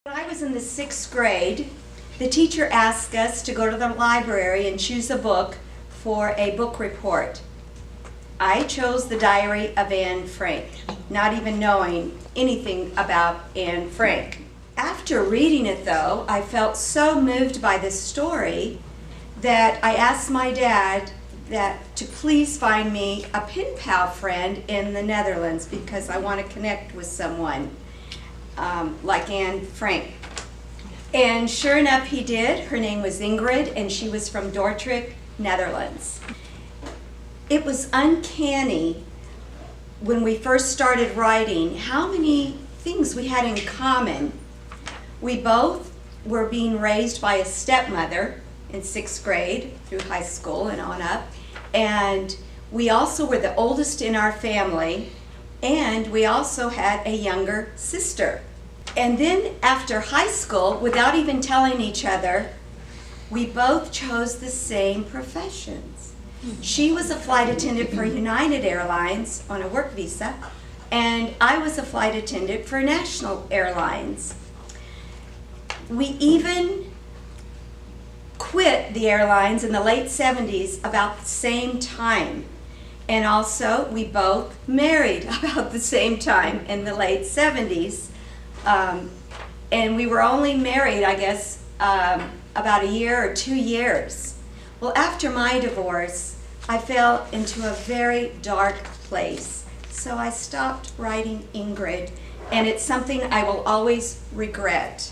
When I was in the 6th grade, the teacher asked us to go to the library and choose a book for a book report. I chose The Diary of Anne Frank, not even knowing anything about Anne Frank. After reading it though, I felt so moved by this story that I asked my dad to please find me a pen pal friend in the Netherlands because I want to connect with someone like Anne Frank. And sure enough, he did. Her name was Ingrid, and she was from Dordrecht, Netherlands. It was uncanny when we first started writing how many things we had in common. We both were being raised by a stepmother in 6th grade through high school and on up. And we also were the oldest in our family, and we also had a younger sister. And then after high school, without even telling each other, we both chose the same professions. She was a flight attendant for United Airlines on a work visa, and I was a flight attendant for National Airlines. We even quit the airlines in the late 70s about the same time. And also, we both married about the same time in the late 70s. And we were only married, I guess, about a year or 2 years. Well, after my divorce, I fell into a very dark place. So I stopped writing Ingrid, and it's something I will always regret.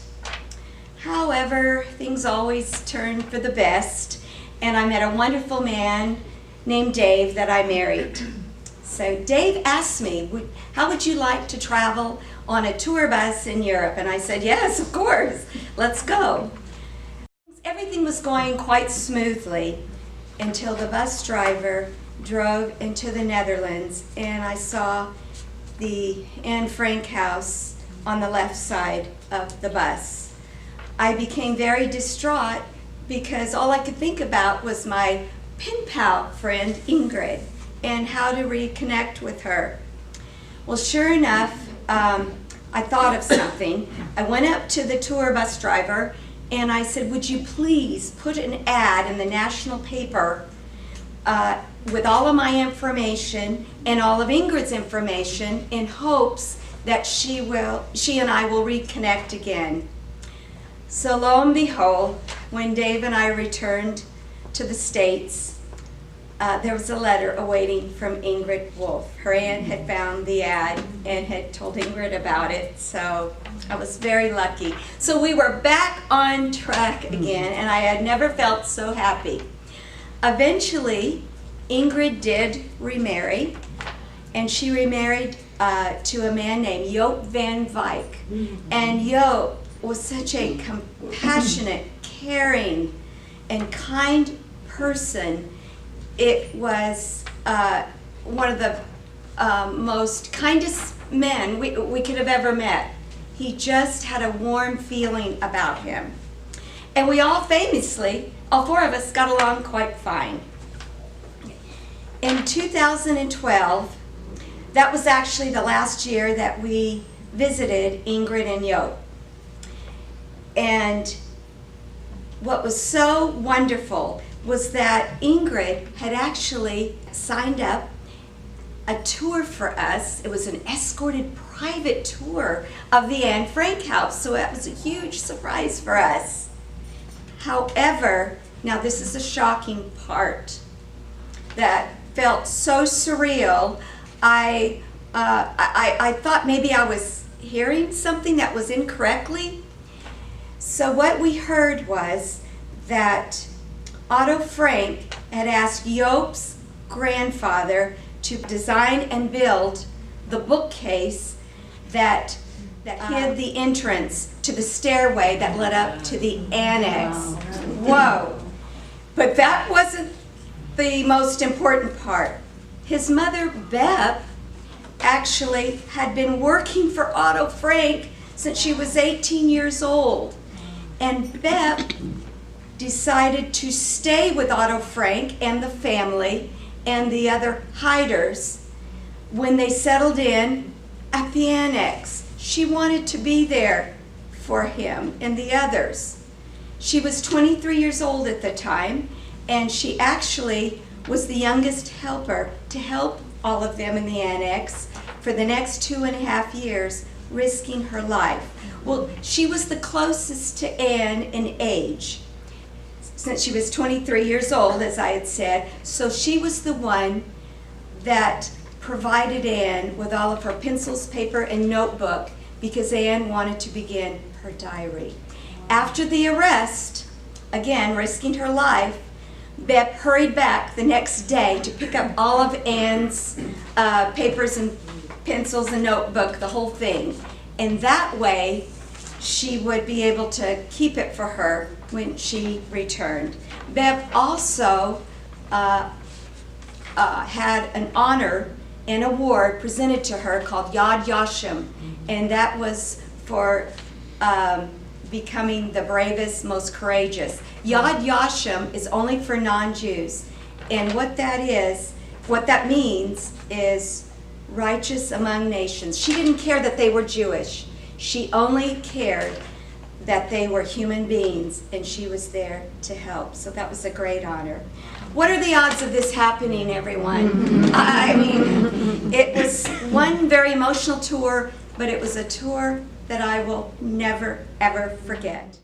However, things always turn for the best, and I met a wonderful man named Dave that I married. So Dave asked me, how would you like to travel on a tour bus in Europe? And I said, yes, of course, let's go. Everything was going quite smoothly until the bus driver drove into the Netherlands, and I saw the Anne Frank house on the left side of the bus. I became very distraught because all I could think about was my pen pal friend Ingrid and how to reconnect with her. Well, sure enough, I thought of something. I went up to the tour bus driver and I said, would you please put an ad in the national paper with all of my information and all of Ingrid's information in hopes that she and I will reconnect again. So lo and behold, when Dave and I returned to the States, there was a letter awaiting from Ingrid Wolf. Her aunt had found the ad and had told Ingrid about it, so I was very lucky. So we were back on track again, and I had never felt so happy. Eventually, Ingrid did remarry, and she remarried to a man named Joop van Wyk. And Joop was such a compassionate, caring, and kind person. It was one of the most kindest men we could have ever met. He just had a warm feeling about him. And we all famously, all four of us, got along quite fine. In 2012, that was actually the last year that we visited Ingrid and Joop. And what was so wonderful was that Ingrid had actually signed up a tour for us. It was an escorted private tour of the Anne Frank house, so that was a huge surprise for us. However, now this is a shocking part that felt so surreal. I thought maybe I was hearing something that was incorrectly. So what we heard was that Otto Frank had asked Joop's grandfather to design and build the bookcase that hid the entrance to the stairway that led up to the annex. Whoa! But that wasn't the most important part. His mother, Bep, actually had been working for Otto Frank since she was 18 years old. And Bep decided to stay with Otto Frank and the family and the other hiders when they settled in at the annex. She wanted to be there for him and the others. She was 23 years old at the time, and she actually was the youngest helper to help all of them in the annex for the next 2.5 years, risking her life. Well, she was the closest to Anne in age, since she was 23 years old, as I had said. So she was the one that provided Anne with all of her pencils, paper, and notebook, because Anne wanted to begin her diary. After the arrest, again risking her life, Bep hurried back the next day to pick up all of Anne's papers and pencils and notebook, the whole thing. And that way, she would be able to keep it for her when she returned. Bep also had an honor, an award presented to her called Yad Yashem, and that was for becoming the bravest, most courageous. Yad Yashem is only for non-Jews, and what that means is righteous among nations. She didn't care that they were Jewish. She only cared that they were human beings, and she was there to help. So that was a great honor. What are the odds of this happening, everyone? I mean, it was one very emotional tour, but it was a tour that I will never, ever forget.